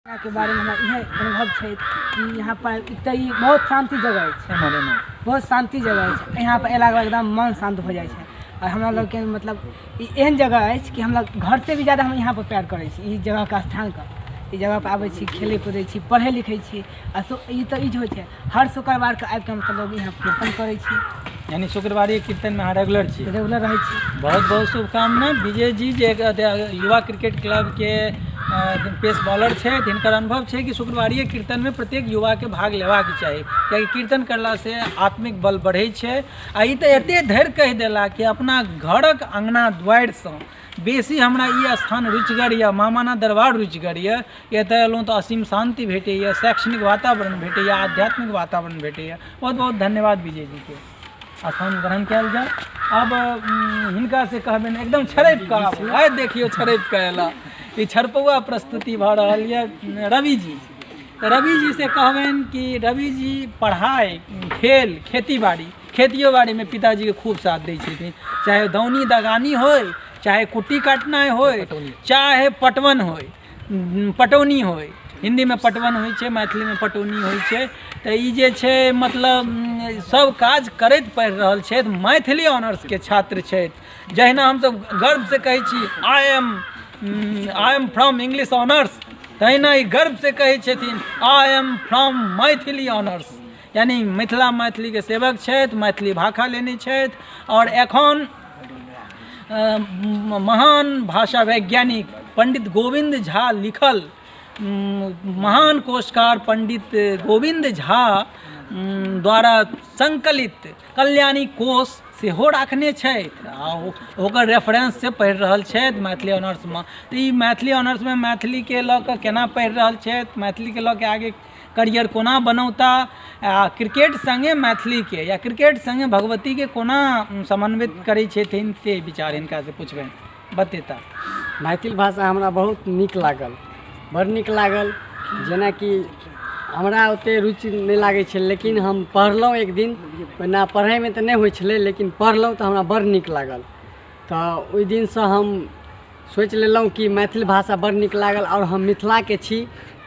यहाँ के बारे में हमरा यह अनुभव है कि यहाँ पर एक तो ई बहुत शांति जगह है, बहुत शांति जगह है। यहाँ पर अयलाके बाद एकदम मन शांत हो जाए है। और हमरा लोग के मतलब एहन जगह है कि हम लोग घर से भी ज़्यादा हम यहाँ पर प्यार करे छी। ई जगह का स्थान का ई जगह पर आबै छी, खेले कूदै छी, पढ़े लिखे छी। आ ई तो ई जो है हर शुक्रवार के आबि के हम लोग यहाँ कीर्तन करे छी। यानी शुक्रवार कीर्तन में रेगुलर छी, रेगुलर रहे छी। बहुत बहुत शुभकामना। विजय जी जे युवा क्रिकेट क्लब के पेस बॉलर है, जिनकर अनुभव है कि शुक्रवारीय कीर्तन में प्रत्येक युवा के भाग लेवाक चाहिए, क्या कीर्तन करला से आत्मिक बल बढ़े है। आ ई तो एते धैर्य कह देला कि अपना घरक अंगना द्वार से बेसी हमरा ई स्थान रुचिगर या मामाना दरबार रुचिगर ये। एतऽ एलहुँ तो असीम शांति भेटैए, शैक्षणिक वातावरण भेटैए, आध्यात्मिक वातावरण भेटैए। बहुत बहुत धन्यवाद विजय जी के। स्थान ग्रहण कल जाए। अब हिनका से कहबे एकदम छरप का आइ देखियो छरप के अला ई छरपौआ प्रस्तुति भ रहल है रवि जी। तो रवि जी से कहबेन कि रवि जी पढ़ाई खेल खेती बाड़ी में पिताजी के खूब साथ दै छथिन। चाहे दौनी दगानी होय, चाहे कुट्टी काटना होय, चाहे पटवन होय, पटौनी होय। हिंदी में पटवन होय छे, मैथिली में पटौनी होय छे। तो ई जे छे मतलब सब काज करैत पढ़ि रहल छे। मैथिली ऑनर्स के छात्र छे। जहिना हम सब गर्व से कहै छी I am from English honours, तहिना ई गर्व से कहै छथिन I am from Maithili honours. यानी मैथिली के सेवक छथि, मैथिली भाषा लेने छथि। और एखन महान भाषा वैज्ञानिक पंडित गोविंद झा लिखल महान कोशकार पंडित गोविंद झा द्वारा संकलित कल्याणी कोश सेहो राखने छथि। आ ओकर रेफरेंस से पढ़ि रहल छथि मैथिली ऑनर्स में। तो ई मैथिली ऑनर्स में मैथिली के लऽ कऽ केना पढ़ि रहल छथि, मैथिली के लऽ कऽ आगे करियर कोना बनौता, आ क्रिकेट संगे मैथिली के या क्रिकेट संगे भगवती के कोना समन्वित करै छथिन से विचार हिनका से पूछबे बतेता। मैथिली भाषा हमरा बहुत नीक लागल, बड़ नीक लागल। जेना कि हमरा ओते रुचि नहीं लागे छे, लेकिन हम पढ़लहुँ एक दिन। ना पढ़ाई में तो नहीं होइ छले, लेकिन पढ़लहुँ तो हमरा बड़ नीक लागल। तो ओहि दिन से हम सोच लेलहुँ कि मैथिली भाषा बड़ नीक लागल और हम मिथिला के छी।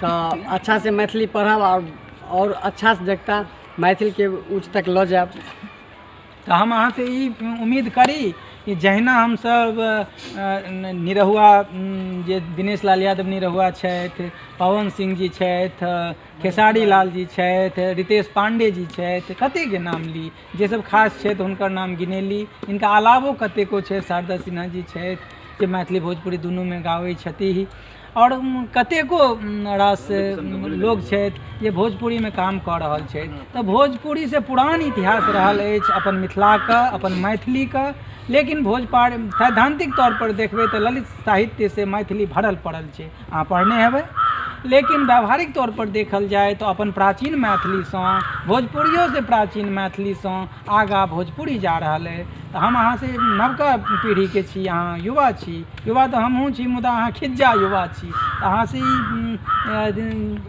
तो अच्छा से मैथिली पढ़ब और अच्छा से देखता मैथिल के उच्च तक लऽ जाब। तो हम अहाँ से ई उम्मीद करी कि जहिना हम सब निरहुआ जे दिनेश लाल यादव निरहुआ छथि, पवन सिंह जी छथि, खेसारी लाल जी छथि, रितेश पांडे जी छथि, कते के नाम ली जे सब खास छथि हुनकर नाम गिनेली। इनका अलावो कतेको छथि, शारदा सिन्हा जी छथि जे मैथिली भोजपुरी दुनू में गाबै छथि। और कतेको रास लोग छथि जे भोजपुरी में काम कऽ रहल छथि। तो भोजपुरी से पुरान इतिहास रहल अछि अपन मिथिला का, अपन मैथिली का। लेकिन सैद्धांतिक तौर पर देखबे तो ललित साहित्य से मैथिली भरल पड़ल है, अहाँ पढ़ने हेबै। लेकिन व्यावहारिक तौर पर देखल जाए तो अपन प्राचीन मैथिली से भोजपुरियों से प्राचीन मैथिली से आगा भोजपुरी जा रहल है। तो हम अहाँ से नवका पीढ़ी के छी, अहाँ युवा छी, युवा तो हमहूँ छी, मुदा अहाँ खिज्जा युवा छी। तो अहाँ से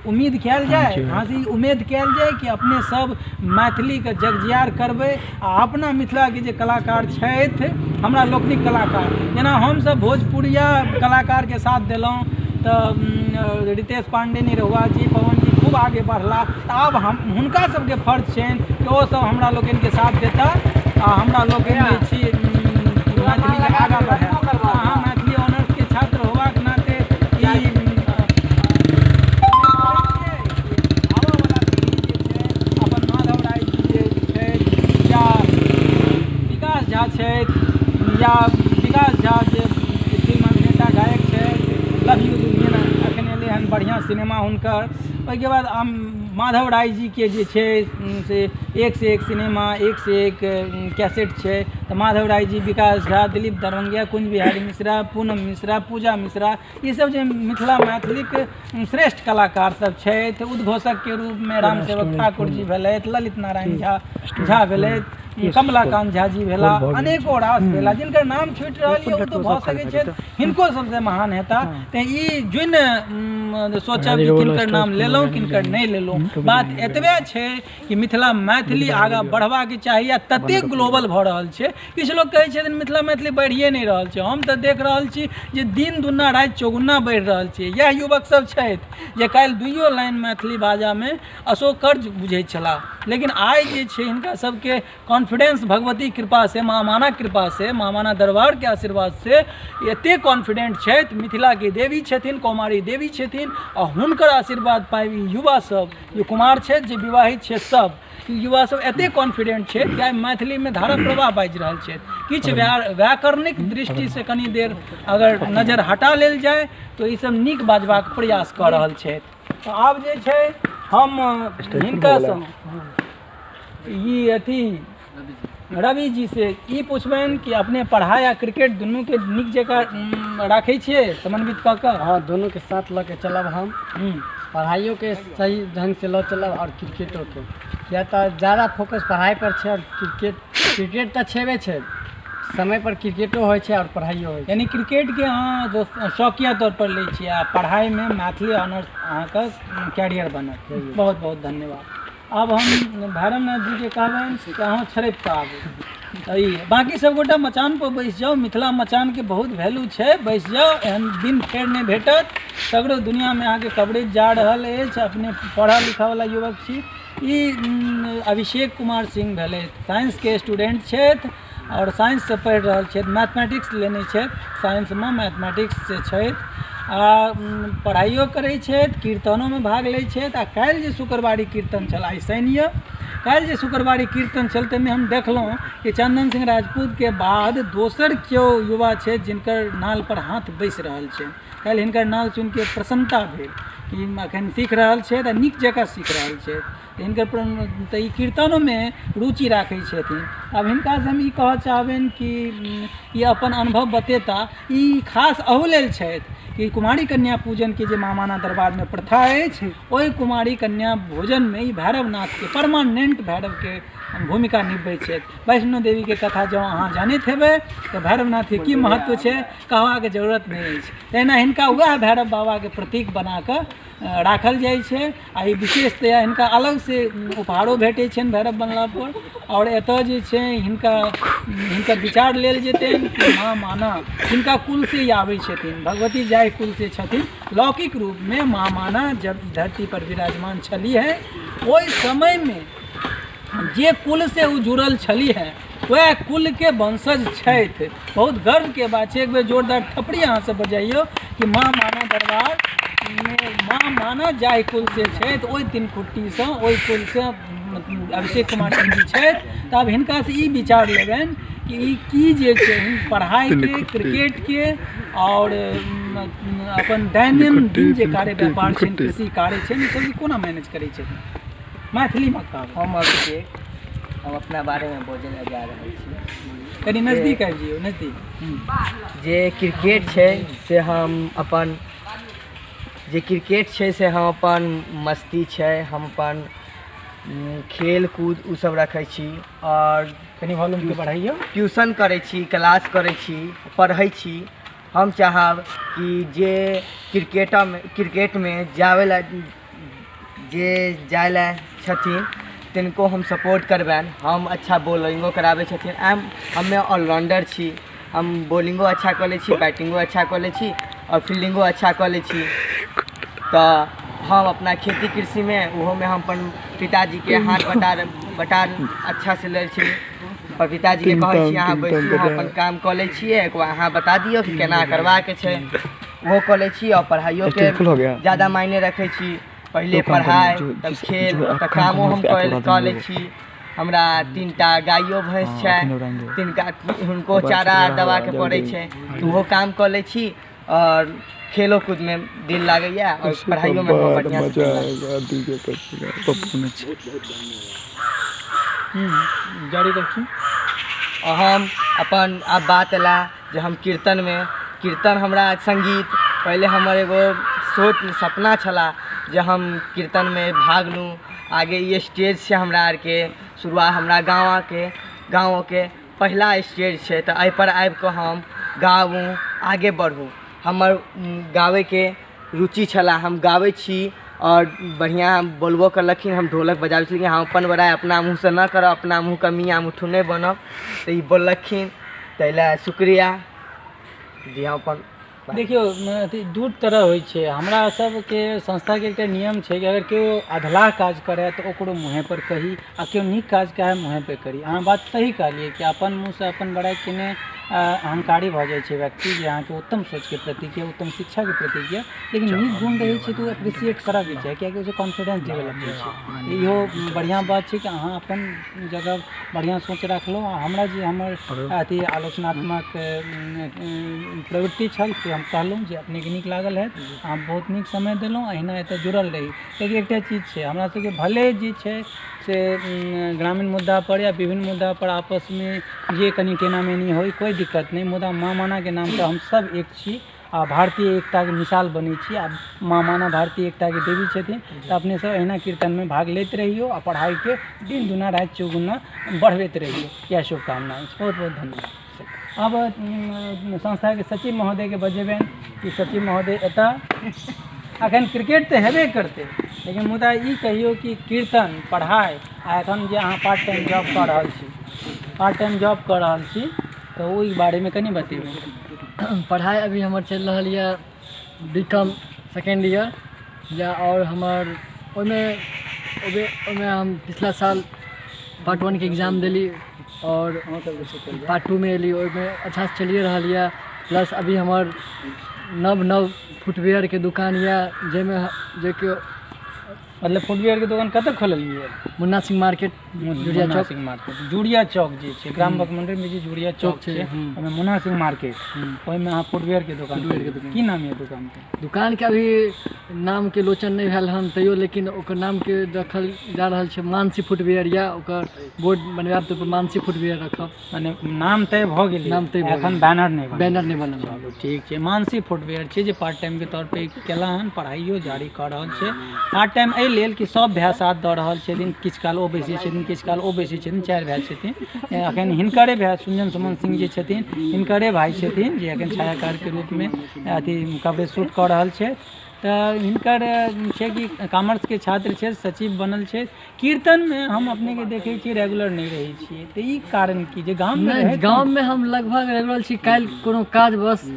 उम्मीद कयल जाए, अहाँ से उम्मीद कयल जाए कि अपने सब मैथिली के जगजियार करबै। आ अपना मिथिला के जे कलाकार छथि, हमरा लोकनिक कलाकार, जेना हम सब भोजपुरिया कलाकार के साथ दिलहुँ। तो रितेश पांडे निरहुआ जी, पवन जी खूब आगे बढ़ला। तो अब हम हुनका सबके फर्ज छनि कि ओ सब हमरा लोकनि के साथ देता आ हमरा लोकनि जे छी मैथिली के आगा बढ़ाए। अहाँ मैथिली ऑनर्स के छात्र होबाक नाते अपन माधव राय जी जे छथि या विकास झा छथि या विकास झा जे फिल्म अभिनेता गायक छथि, लव यू दुनिया अखन एलै हन बढ़िया सिनेमा हुनकर। ओहिके बाद माधव राय जी के जे छे से एक से एक सिनेमा, एक से एक कैसेट छे। तो माधव राय जी, विकास झा, दिलीप दरभंगिया, कुंज बिहारी मिश्रा, पूनम मिश्रा, पूजा मिश्रा, ये सब जो मिथिला मैथिलीक श्रेष्ठ कलाकार सब छे। तो उद्घोषक के रूप में राम सेवक ठाकुर जी भेलथि, ललित नारायण झा भेलथि, कमलाकांत झा जी भेला, अनेको रास भेला जिनकर नाम छूटि रहल है। तो भऽ सकै छै हिनको सबसे महान हेता ते ई जुन सोचब कि किनकर नाम लेलहुँ किनकर नहीं लेलहुँ। बात एतबे छै कि मिथिला मैथिली आगाँ बढ़बाके चाही आ ततेक ग्लोबल भऽ रहल छै। किछु लोग कहै छथिन मिथिला मैथिली बढ़िए नहीं रहल छै, हम तऽ देख रहल छी जे दिन दुना राति चौगुना बढ़ि रहल छै। इएह युवक सब छथि जे काल्हि दुइयो लाइन मैथिली बाजामे अशोकर्ज बुझैत छलाह, लेकिन आइ जे छै हिनका सबके कॉन्फिडेंस भगवती कृपा से, महामाना कृपा से, महामाना दरबार के आशीर्वाद से एते कॉन्फिडेंट छथि। मिथिला के देवी छथिन, कौमारी देवी छथिन, आ हुनकर आशीर्वाद पाबी युवा सब जे कुमार छथि जे विवाहित छथि सब युवा सब एते कॉन्फिडेंट छै कि आइ मैथिलीमे धारा प्रवाह बाजि रहल छथि। किछु व्याकरणिक दृष्टि से कनी देर अगर नजर हटा लेल जाय तो ई सब नीक बाजबाक प्रयास कऽ रहल छथि। तऽ आब जे छै हम हिनका सँ ई अथी रवि जी से ई पूछबनि कि अपने पढ़ाई आ क्रिकेट दुनू के नीक जकाँ राखै छियै समन्वित कऽ कऽ? हाँ, दोनों के साथ लऽ के चलब हम। पढ़ाइयों के सही ढंग से लऽ चलब और क्रिकेटों के, किया तो ज़्यादा फोकस पढ़ाई पर छै और क्रिकेट तो छेबे छै, समय पर क्रिकेटो होइ छै और पढ़ाइयो होइ छै। यानी क्रिकेट के अहाँ जो शौकिया तौर पर लै छियै आ पढ़ाई में मैथिली ऑनर्स अहाँके कैरियर बनत। बहुत बहुत धन्यवाद। अब हम भैरवनाथ जी के कहबनि कि अहाँ छरपि कऽ आबू। ई बाकी सब गोटा मचान पर बैस जाओ, मिथिला मचान के बहुत वैल्यू छै, बैस जाओ, एहन दिन फेर नहीं भेटत। सगरो दुनिया में अहाँके कवरेज जा रहल अछि, अपने पढ़ा लिखा वाला युवक छी। ई अभिषेक कुमार सिंह भेलथि, साइंस के स्टूडेंट छथि और साइंस से पढ़ि रहल छथि, मैथमेटिक्स लेने छथि, साइंस में मैथमेटिक्स से छथि आ पढ़ाइयो करै छथि, कीर्तनों में भाग लै छथि। आ काल्हि जे शुक्रवारी कीर्तन छल, आइ शनि यऽ, काल्हि जे शुक्रवारी कीर्तन छल ताहिमे हम देखलहुँ कि चंदन सिंह राजपूत के बाद दोसर केओ युवा छै जिनकर नाल पर हाथ बैसि रहल छै। काल्हि हिनकर नाल सुनि के प्रसन्नता भेल कि अखन सीख रहल छथि आ नीक जकाँ सीख रहल छथि। हिनकर तऽ ई कीर्तनोमे रुचि राखै छथिन। आब हिनका से हम ई कहऽ चाहबनि कि ई अपन अनुभव बतेता। ई खास अहू लेल छथि कि कुमारी कन्या पूजन के जे महामाना दरबार में प्रथा अछि, ओहि कुमारी कन्या भोजन में ई भैरवनाथ के परमानेंट भैरव के भूमिका निभबै छथि। वैष्णो देवी के कथा जँ अहाँ जानैत हेबै तऽ भैरवनाथ के की महत्व छै कहबाके जरूरत नहीं अछि। तहिना हिनका वएह भैरव बाबा के प्रतीक बना कऽ राखल जाइ छै आ ई विशेषतया हिनका अलग से उपहारो भेटै छनि भैरव बनला पर। और एतऽ जे छै हिनकर विचार लेल जेतनि कि महामाना हिनका कुल से ही आबै छथिन, भगवती जाहि कुल से छथिन। लौकिक रूप में महामाना जब धरती पर विराजमान छली है, ओहि समय में जे कुल से ओ जुड़ल छली है वह कुल के वंशज छथि। बहुत गर्व के बात छै। एक बेर जोरदार थपड़ी अहाँ से बजाइयो कि महामाना दरबार में महामाना जाहि कुल से छथि, ओहि तीन खुट्टी से, ओहि कुल से अभिषेक कुमार सिंह जी छथि। तऽ आब हिनका से ई विचार लेबनि कि ई की जे छै पढ़ाई के, क्रिकेट के और अपन दैनन्दिन जे कार्य व्यापार छै, कृषि कार्य छै, ई सब कोना मैनेज करै छथिन? मैथिली में कहब। हम अपना बारे में बोले जा रहे छी। कनी नजदीक आबि जइयो, नजदीक। जे क्रिकेट छै से हम अपन मस्ती छै, हम अपन खेल कूद उ सब रखै छी और कनी वॉल्यूम के बढ़ाइयो। ट्यूशन करै छी, क्लास करै छी, पढ़ै छी। हम चाहब कि जे क्रिकेट में जाय ला छथिन तिनको हम सपोर्ट करबनि। हम अच्छा बॉलिंगो कराबै छथिन। हमे ऑलराउंडर छी, हम बॉलिंगो अच्छा कऽ लै छी, बैटिंगो अच्छा कऽ लै छी और फील्डिंगो अच्छा कऽ लै छी। तऽ हम अपना खेती कृषि में ओहो में हम अपन पिताजी के हाथ बटार अच्छा से लै छी। और पिताजी के कहै छी अहाँ बैसू, हम अपन काम कऽ लै छियै, एक बार अहाँ बता दियौ कि केना करबाके छै, ओहो कऽ लै छी। और पढ़ाइयो के ज़्यादा मायने रखै छी। पहले पढ़ाई तब खेल तब कामो हम कऽ लै छी। हमरा 3टा गाइयो भैंस छै, हुनको चारा दवा के पड़ै छै, ओहो काम कऽ लै छी। और खेलो कूद में दिल लागैया और पढ़ाइयो में बढ़िया से जारी रखी। और हम अपन अब बात एला जे हम कीर्तन हमरा संगीत पहले हमर एगो सपना छला जे हम कीर्तन में भाग लूँ। आगे ये स्टेज से हमरा आर के शुरुआत, हमरा गाँव के पहला स्टेज छै, तऽ एहि पर आबि कऽ हम गाबूँ आगे बढ़ू। हमर गावे के रुचि छला, हम गावे छी और बढ़िया हम बोलबो करलखिन, हम ढोलक बजाबै छी, लेकिन हम अपन बड़ाई अपना मुँह से न करब, अपना मुँह के मियाँ मुठू नहीं बनब। तो ये बोललखिन, ताहि शुक्रिया जी। हम अपन देखियो दू तरह होइ छै। हमरा सबके संस्थाके एकटा नियम छै कि अगर केओ अधलाह काज करे तो ओकरो मुँहे पर कही, आ केओ नीक काज करे मुँहे पर करी। अहाँ बात सही कहलिए कि अपन मुँह से अपन बड़ाई केने अहंकारी भऽ जाइ छै व्यक्ति, जे अहाँके उत्तम सोचके प्रतीक यऽ, उत्तम शिक्षाके प्रतीक यऽ, लेकिन नीक गुण रहै छै तो एप्रिसिएट करऽके चाही, कियाकि ओहिसँ कॉन्फिडेंस डेवलप होइ छै। इहो बढ़िया बात छै कि अहाँ अपन जगह बढ़िया सोच राखलहुँ। आ हमरा जे हमर अथी आलोचनात्मक प्रवृत्ति छल से हम कहलहुँ जे अपनेके नीक लागल है, अहाँ बहुत नीक समय देलहुँ, अहिना एतऽ जुड़ल रही। लेकिन एकटा चीज छै, हमरा सबके भले जे छै से ग्रामीण मुद्दा पर या विभिन्न मुद्दा पर आपस में जे कनी टेनामेनी होई, कोई दिक्कत नहीं, मुदा माँ माना के नाम पर हम सब एक छी आ भारतीय एकता के मिसाल बनी छी। आ माँ माना भारतीय एकता के देवी छथिन। तो अपने सब अहिना कीर्तन में भाग लेते रहियो आ पढ़ाई के दिन दुना रात चौगुना बढ़बैत रहियो। यह शुभकामनाएं। बहुत बहुत धन्यवाद। अब संस्था के सचिव महोदय के बजेबेन कि सचिव महोदय एतऽ अखन क्रिकेट तो हेबे करते, लेकिन मुदा ई कहियो कि कीर्तन पढ़ाई आ एखन जे अहाँ पार्ट टाइम जॉब कऽ रहल छी, पार्ट टाइम जॉब कऽ रहल छी, तो ओहि बारे में कनी बतेबै। पढ़ाई अभी हमर चल रहा है BCom सेकेंड ईयर या, और हमर ओमे हम पिछला साल पार्ट 1 के एग्ज़ाम दिली और पार्ट 2 में एली, ओहिमे अच्छा से चलिए रहा है। प्लस अभी हमर नव फुटवेयर के दुकान या, जेमे जे कि मतलब फुटवेयर के दुकान कतऽ खोललिए? मुन्ना सिंह मार्केट, जुड़िया चौक। सिंह मार्केट, जुड़िया चौक जे छै ग्राम बकमंडल में जे जुड़िया चौक छै, ओहिमे मुन्ना सिंह मार्केट, ओहिमे अहाँ फुटवेयर के दुकान। की नाम है दुकान के? दुकान के अभी नाम के लोचन नहीं भेल हन तैयो, लेकिन ओकर नाम के रखल जा रहल छै मानसी फुटवेयर, या ओकर बोर्ड बनवाब तो मानसी फुटवेयर रखब। माने नाम तय भऽ गेलै, नाम तय भऽ एखन बैनर नहीं बनल। चलू ठीक छै। मानसी फुटवेयर छै जे पार्ट टाइम के तौर पे केला हन, पढ़ाइयो जारी कऽ रहल छै। पार्ट टाइम एहि लेल कि सब भाई साथ दऽ रहल छथिन, किछु काल ओ बेसी छथिन, किछु काल ओ बेसी छथिन, 4 भाई छथिन। एखन हिनकरे भाई सुंजन सुमन सिंह जे छथिन, हिनकरे भाई छथिन, जे एखन छायाकार के रूप में अथी कवरेज शूट कऽ रहल छै। तऽ हिनकर छै कि कॉमर्स के छात्र छै, सचिव बनल छै। कीर्तन में हम अपने के देखे छियै रेगुलर नहीं रहे छियै, तऽ ई कारण की जे गाँव में गाँव में हम लगभग रेगुलर छी। काल्हि कोनो काज बस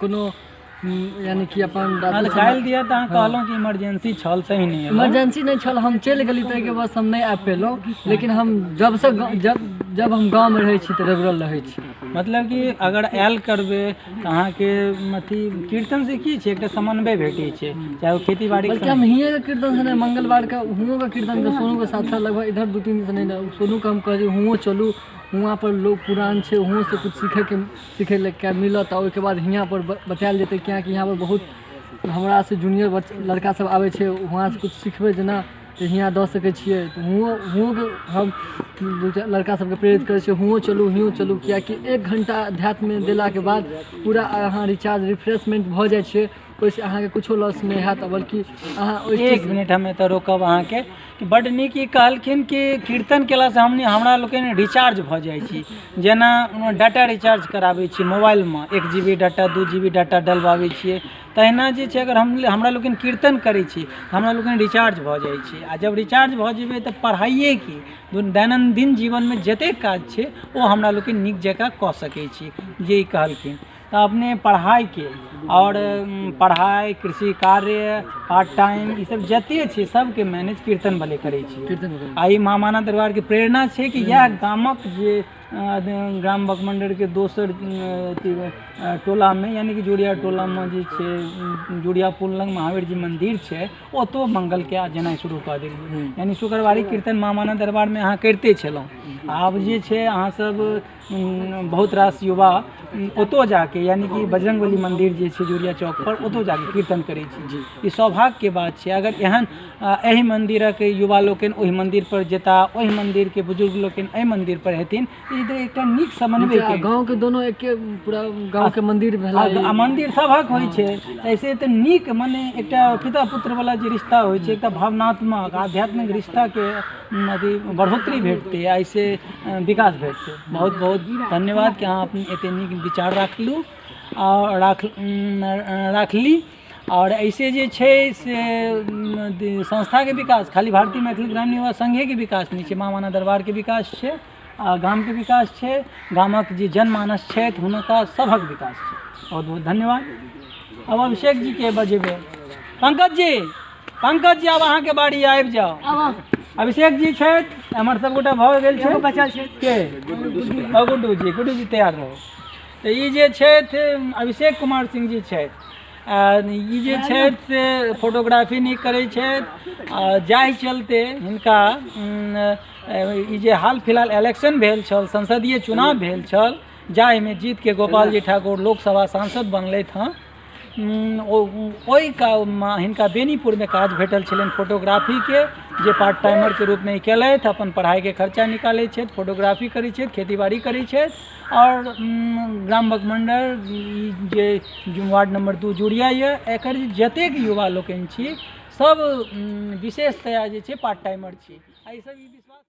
कोनो यानी कि अपन काल्हि दिया तऽ अहाँ कहलहुँ कि इमरजेंसी छल, तही नहीं इमरजेंसी नहीं छल, हम चलि गेली ताहिके बस हम नहीं आबि पेलहुँ। लेकिन हम जब हम गाँव में रहै छी तऽ रेगुलर रहै छी। मतलब कि अगर आयल करबै तऽ अहाँके अथी कीर्तन से की छै, एकटा समन्वय भेटै छै, चाहे वो खेती बाड़ी। बल्कि हम हिये के कीर्तन से नहीं, मंगलवार के हुओं का कीर्तन के सोनू के साथ लगभग इधर 2-3 दिन से नहीं, सोनू का हम कहलिए हुओं चलू, वहाँ पर लोग पुरान छै, वहाँ से कुछ सीखे के मिलत। और उसके बाद यहाँ पर बतायल जेतै, क्या कि यहाँ पर बहुत हमरा से जूनियर लड़का सब आवे छै, वहाँ से कुछ सिखबै जेना तो यहाँ दऽ सकै छियै। तो हुओं के हम लड़का सबके प्रेरित करै छियै, हुओं चलू, कियाकि 1 घंटा अध्यात्म में देलाके बाद पूरा अहाँ रिचार्ज रिफ्रेशमेंट भऽ जाइ छै। ओहिसँ अहाँके कुछो लॉस नहीं हैत, बल्कि अहाँ 1 मिनट हम एतऽ रोकब अहाँके कि बड्ड नीक ई कहलखिन कि कीर्तन केलासँ हमरा लोकनि रिचार्ज भऽ जाइ छी। जेना डाटा रिचार्ज कराबै छी मोबाइलमे, 1 GB डाटा 2 GB डाटा डलबाबै छियै, तहिना जे छै अगर हमरा लोकनि कीर्तन करै छी तऽ हमरा लोकनि रिचार्ज भऽ जाइ छै। आ जब रिचार्ज भऽ जेबै तऽ पढ़ाइए की दैनन्दिन जीवनमे जतेक काज छै ओ हमरा लोकनि नीक जकाँ कऽ सकै छी, जे ई कहलखिन। तऽ अपने पढ़ाई के और पढ़ाई, कृषि कार्य, पार्ट टाइम, ई सब जते छै सबके मैनेज कीर्तन भले करै छी। आई माँ माना दरबार के प्रेरणा छै कि यह गामक जे ग्राम बकमंडल के दोसर टोला में, यानी कि जुड़िया टोला में जे छै जुड़िया पुल लग महावीर जी मंदिर छै, ओतो मंगल के जेना शुरू कऽ देलियै। यानी शुक्रवारी कीर्तन माँ माना दरबार में अहाँ करिते छलहुँ। आब जे छै अहाँ सब बहुत रास युवा ओतो जाके, यानी कि बजरंगबली मंदिर जे छै जुड़िया चौक पर, ओतो जाके कीर्तन करै छी। ई सौभाग्य के बात छै। अगर एहन एहि मंदिरक युवा लोकनि ओहि मंदिर पर जेता, ओहि मंदिर के बुजुर्ग लोकनि एहि मंदिर पर हेथिन, एकटा नीक समन्वय के गाँव के दोनों एक पूरा गाँव के मंदिर भेला, मंदिर सभक होइ छै। ऐसे तऽ नीक मने एकटा पिता पुत्र वाला जे रिश्ता होइ छै, एकटा भावनात्मक आध्यात्मिक रिश्ता के अथी बढ़ोतरी भेटतै, ऐसे विकास भेटतै। बहुत बहुत धन्यवाद कि अहाँ अपने एते नीक विचार राखलू। राखली। और ऐसे जे छै से संस्थाके विकास खाली भारतीय मैथिली ग्रामीण युवा संघेके विकास नहि छै, माँ माना दरबारके विकास छै, आ गामके विकास छै, गामक जे जनमानस छथि हुनका सभक विकास छै। बहुत बहुत धन्यवाद। अब अभिषेक जी के बजेबै। पंकज जी आब अहाँके बारी, आबि जाउ। अभिषेक जी छथि, हमर सबगोटा भऽ गेल छै, बचल छै के गुड्डू जी तैयार रहू। तऽ ई जे छथि अभिषेक कुमार सिंह जी छथि, ई जे छथि से फोटोग्राफी नीक करै छथि, जाहि चलते हिनका ई जे हाल फिलहाल इलेक्शन भेल छल, संसदीय चुनाव भेल छल, जाहिमे जीत के गोपाल जी ठाकुर लोकसभा सांसद बनलथि हँ, ओहि हिनका बेनीपुरमे काज भेटल छलनि फोटोग्राफीके, जे पार्ट टाइमरके रूपमे केलथि, अपन पढ़ाइके खर्चा निकालै छथि, फोटोग्राफी करै छथि, खेतीबाड़ी करै छथि। और ग्राम बकमंडल जे वार्ड नंबर 2 जुड़िया यऽ, एकर जतेक युवा लोकनि छी सब विशेषतया जे छै पार्ट टाइमर छी। एहि सब ई विश्वास